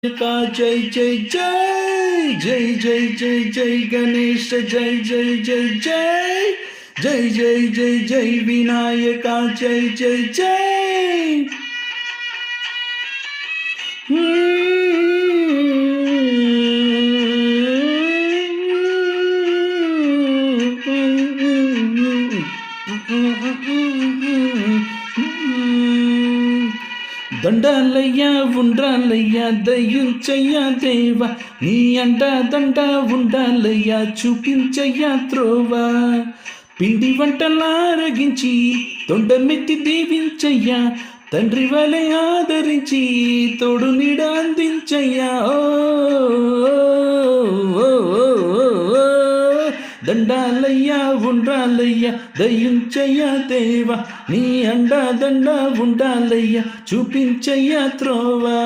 का जय जय जय जय जय जय जय गणेश जय जय जय जय जय जय जय जय विनायका जय जय जय దండాలయ్యా ఉండ్రాలయ్యా దయించయ్యా దేవా నీ అండా దండ ఉండాలయ్యా చూపించయ్యా త్రోవా పిండి వంటలారగించి తొండమెత్తి దీవించయ్యా తండ్రి వలె ఆదరించి తోడు నీడ అందించయ్యా దండాలయ్యా ఉండాలయ్యా దయించయ్యా దేవా నీ అండా దండ ఉండాలయ్యా చూపించయ్యా త్రోవా